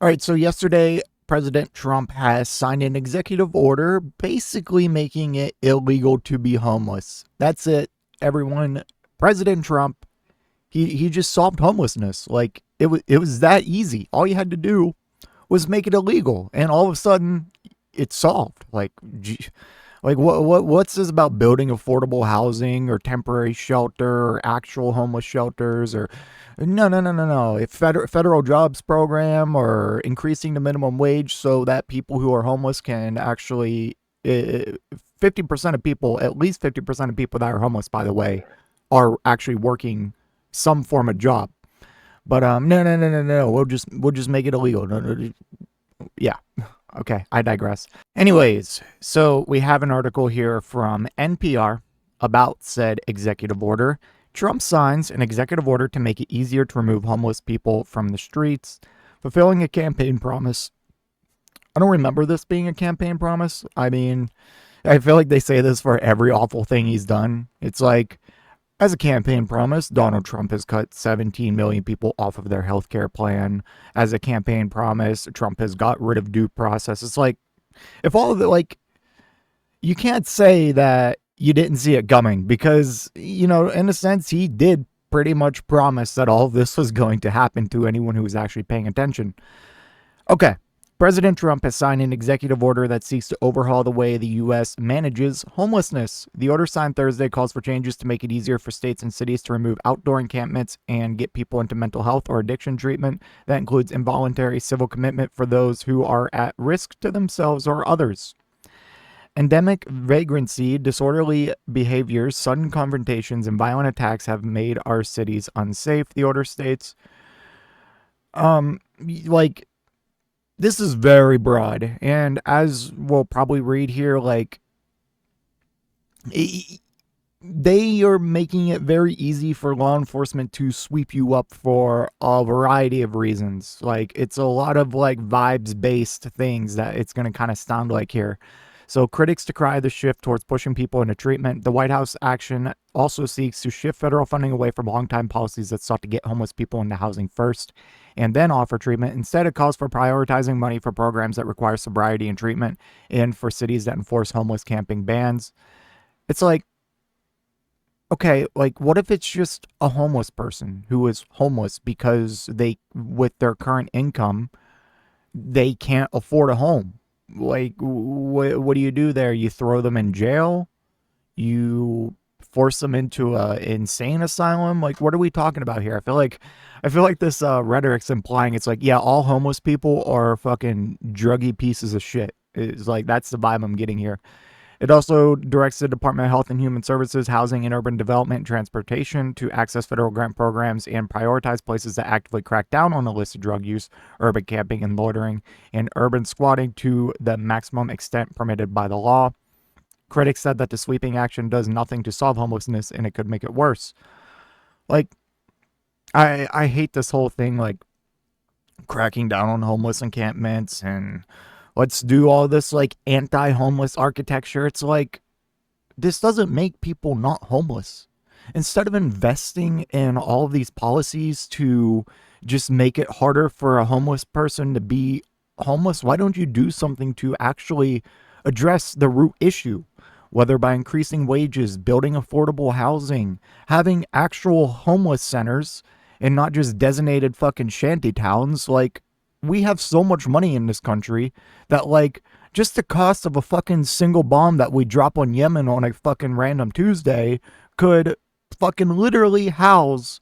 All right, so yesterday, President Trump has signed an executive order basically making it illegal to be homeless. That's it, everyone. President Trump, he just solved homelessness. Like it was that easy. All you had to do was make it illegal, and all of a sudden, it's solved. Like, like what's this about building affordable housing or temporary shelter or actual homeless shelters or no. If federal jobs program or increasing the minimum wage so that people who are homeless can actually 50% of people, at least 50% of people that are homeless, by the way, are actually working some form of job. But no. We'll just make it illegal. No. Yeah. Okay, I digress. Anyways, so we have an article here from NPR about said executive order. Trump signs an executive order to make it easier to remove homeless people from the streets, fulfilling a campaign promise. I don't remember this being a campaign promise. I mean, I feel like they say this for every awful thing he's done. It's like, as a campaign promise, Donald Trump has cut 17 million people off of their health care plan. As a campaign promise, Trump has got rid of due process. It's like, if all of it, like, you can't say that you didn't see it coming because, in a sense, he did pretty much promise that all of this was going to happen to anyone who was actually paying attention. Okay. President Trump has signed an executive order that seeks to overhaul the way the U.S. manages homelessness. The order signed Thursday calls for changes to make it easier for states and cities to remove outdoor encampments and get people into mental health or addiction treatment. That includes involuntary civil commitment for those who are at risk to themselves or others. Endemic vagrancy, disorderly behaviors, sudden confrontations, and violent attacks have made our cities unsafe, the order states. Like, this is very broad, and as we'll probably read here, like, they are making it very easy for law enforcement to sweep you up for a variety of reasons. Like, it's a lot of like vibes based things that it's going to kind of sound like here. So critics decry the shift towards pushing people into treatment. The White House action also seeks to shift federal funding away from longtime policies that sought to get homeless people into housing first and then offer treatment. Instead, it calls for prioritizing money for programs that require sobriety and treatment and for cities that enforce homeless camping bans. It's like, okay, like, what if it's just a homeless person who is homeless because with their current income, they can't afford a home? Like, what do you do there? You throw them in jail? You force them into a insane asylum? Like, what are we talking about here? I feel like this rhetoric's implying it's like, yeah, all homeless people are fucking druggy pieces of shit. It's like, that's the vibe I'm getting here. It also directs the Department of Health and Human Services, Housing and Urban Development, and Transportation to access federal grant programs and prioritize places that actively crack down on illicit drug use, urban camping and loitering, and urban squatting to the maximum extent permitted by the law. Critics said that the sweeping action does nothing to solve homelessness and it could make it worse. Like, I hate this whole thing, like, cracking down on homeless encampments and let's do all this like anti-homeless architecture. It's like, this doesn't make people not homeless. Instead of investing in all of these policies to just make it harder for a homeless person to be homeless, why don't you do something to actually address the root issue? Whether by increasing wages, building affordable housing, having actual homeless centers and not just designated fucking shanty towns. Like, we have so much money in this country that, like, just the cost of a fucking single bomb that we drop on Yemen on a fucking random Tuesday could fucking literally house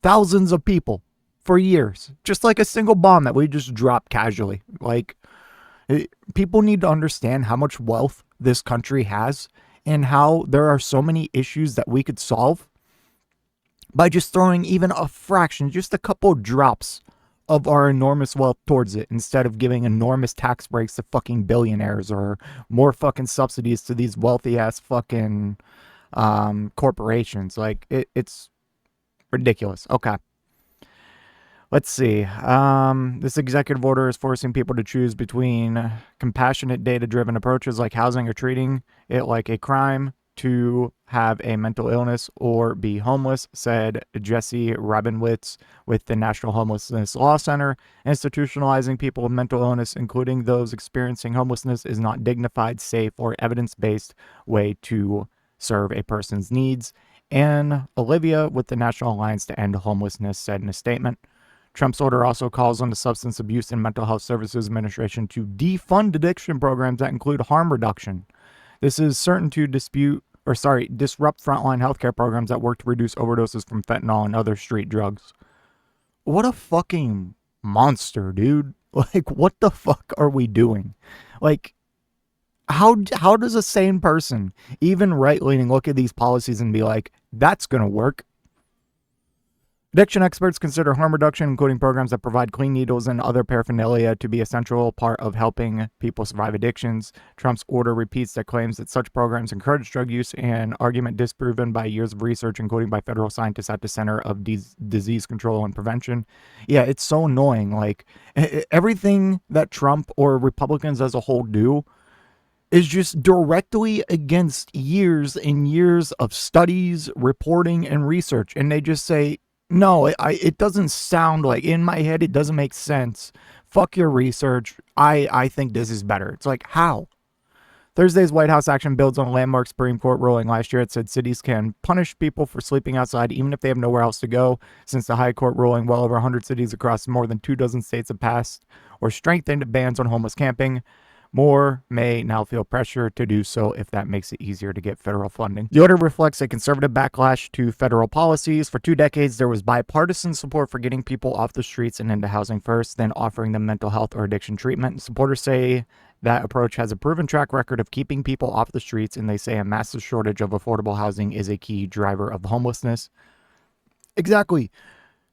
thousands of people for years. Just like a single bomb that we just drop casually. Like, people need to understand how much wealth this country has and how there are so many issues that we could solve by just throwing even a fraction, just a couple drops of our enormous wealth towards it instead of giving enormous tax breaks to fucking billionaires or more fucking subsidies to these wealthy ass fucking corporations. Like, it's ridiculous. Okay. Let's see. This executive order is forcing people to choose between compassionate, data-driven approaches like housing or treating it like a crime to have a mental illness or be homeless, said Jesse Rabinowitz with the National Homelessness Law Center. Institutionalizing people with mental illness, including those experiencing homelessness, is not dignified, safe, or evidence-based way to serve a person's needs. And Olivia with the National Alliance to End Homelessness said in a statement, Trump's order also calls on the Substance Abuse and Mental Health Services Administration to defund addiction programs that include harm reduction. This is certain to disrupt frontline healthcare programs that work to reduce overdoses from fentanyl and other street drugs. What a fucking monster, dude. Like, what the fuck are we doing? Like, how does a sane person, even right-leaning, look at these policies and be like, that's going to work? Addiction experts consider harm reduction, including programs that provide clean needles and other paraphernalia, to be a central part of helping people survive addictions. Trump's order repeats that claims that such programs encourage drug use, an argument disproven by years of research, including by federal scientists at the Center of Disease Control and Prevention. Yeah, it's so annoying. Like, everything that Trump or Republicans as a whole do is just directly against years and years of studies, reporting, and research. And they just say, no, it doesn't sound like, in my head, it doesn't make sense. Fuck your research. I think this is better. It's like, how? Thursday's White House action builds on a landmark Supreme Court ruling last year. It said cities can punish people for sleeping outside even if they have nowhere else to go. Since the high court ruling, well over 100 cities across more than 24 states have passed or strengthened bans on homeless camping. More may now feel pressure to do so if that makes it easier to get federal funding. The order reflects a conservative backlash to federal policies. For 2 decades, there was bipartisan support for getting people off the streets and into housing first, then offering them mental health or addiction treatment. Supporters say that approach has a proven track record of keeping people off the streets, and they say a massive shortage of affordable housing is a key driver of homelessness. Exactly.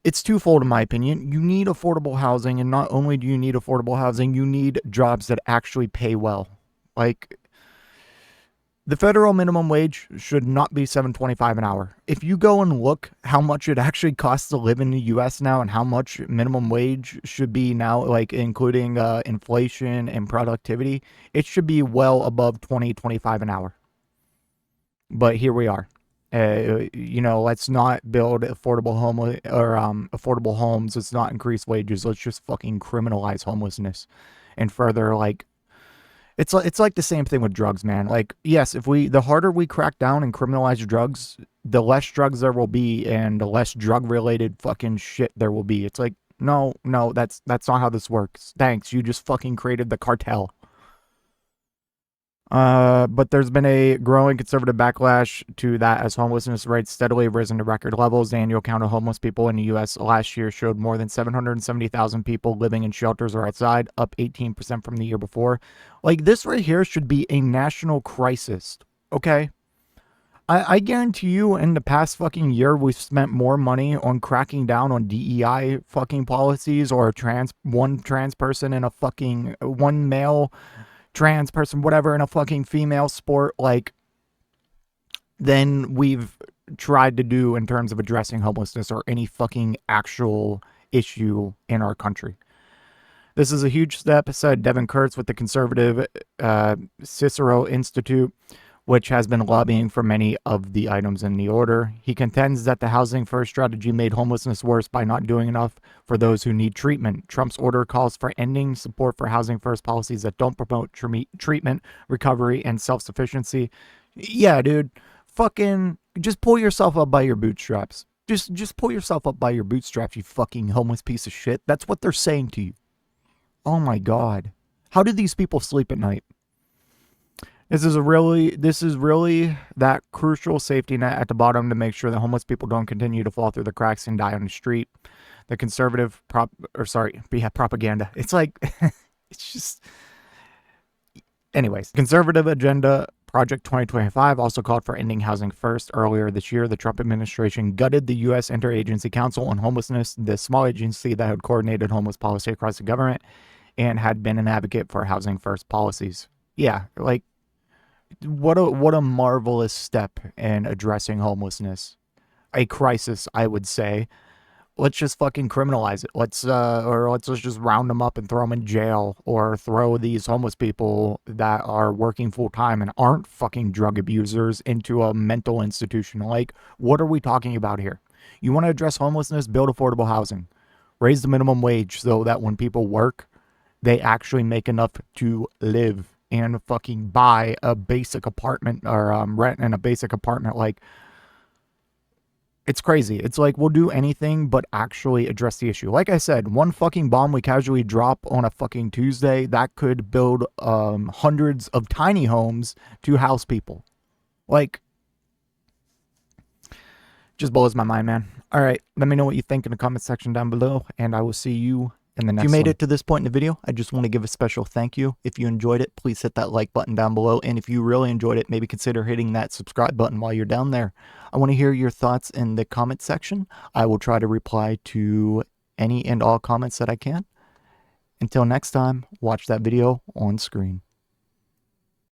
It's twofold, in my opinion. You need affordable housing, and not only do you need affordable housing, you need jobs that actually pay well. Like, the federal minimum wage should not be $7.25 an hour. If you go and look how much it actually costs to live in the U.S. now and how much minimum wage should be now, like including inflation and productivity, it should be well above $20-25 an hour. But here we are. Let's not build affordable affordable homes. Let's not increase wages. Let's just fucking criminalize homelessness. And further, like, it's like the same thing with drugs, man. Like, yes, the harder we crack down and criminalize drugs, the less drugs there will be and the less drug related fucking shit there will be. It's like, no, that's not how this works. Thanks. You just fucking created the cartel. But there's been a growing conservative backlash to that as homelessness rates steadily risen to record levels. The annual count of homeless people in the U.S. last year showed more than 770,000 people living in shelters or outside, up 18% from the year before. Like, this right here should be a national crisis, okay? I guarantee you in the past fucking year, we've spent more money on cracking down on DEI fucking policies or one trans person in a fucking, one male trans person, whatever, in a fucking female sport, like, than we've tried to do in terms of addressing homelessness or any fucking actual issue in our country. This is a huge step, said Devin Kurtz with the conservative Cicero Institute, which has been lobbying for many of the items in the order. He contends that the housing first strategy made homelessness worse by not doing enough for those who need treatment. Trump's order calls for ending support for housing first policies that don't promote treatment, recovery, and self-sufficiency. Yeah, dude, fucking just pull yourself up by your bootstraps. Just pull yourself up by your bootstraps, you fucking homeless piece of shit. That's what they're saying to you. Oh my God. How do these people sleep at night? This is really that crucial safety net at the bottom to make sure that homeless people don't continue to fall through the cracks and die on the street. The conservative propaganda. It's like, it's just, anyways. Conservative agenda Project 2025 also called for ending housing first. Earlier this year, the Trump administration gutted the U.S. Interagency Council on Homelessness, the small agency that had coordinated homeless policy across the government and had been an advocate for housing first policies. Yeah, like, what a marvelous step in addressing homelessness. A crisis, I would say. let's just fucking criminalize it. Let's just round them up and throw them in jail, or throw these homeless people that are working full time and aren't fucking drug abusers into a mental institution. Like, what are we talking about here? You want to address homelessness? Build affordable housing. Raise the minimum wage so that when people work, they actually make enough to live and fucking buy a basic apartment, or rent in a basic apartment. Like, it's crazy. It's like we'll do anything but actually address the issue. Like I said, one fucking bomb we casually drop on a fucking Tuesday, that could build hundreds of tiny homes to house people. Like, just blows my mind, man. All right, let me know what you think in the comment section down below, and I will see you in the next one. If you made it to this point in the video, I just want to give a special thank you. If you enjoyed it, please hit that like button down below, and if you really enjoyed it, maybe consider hitting that subscribe button while you're down there. I want to hear your thoughts in the comment section. I will try to reply to any and all comments that I can. Until next time, watch that video on screen.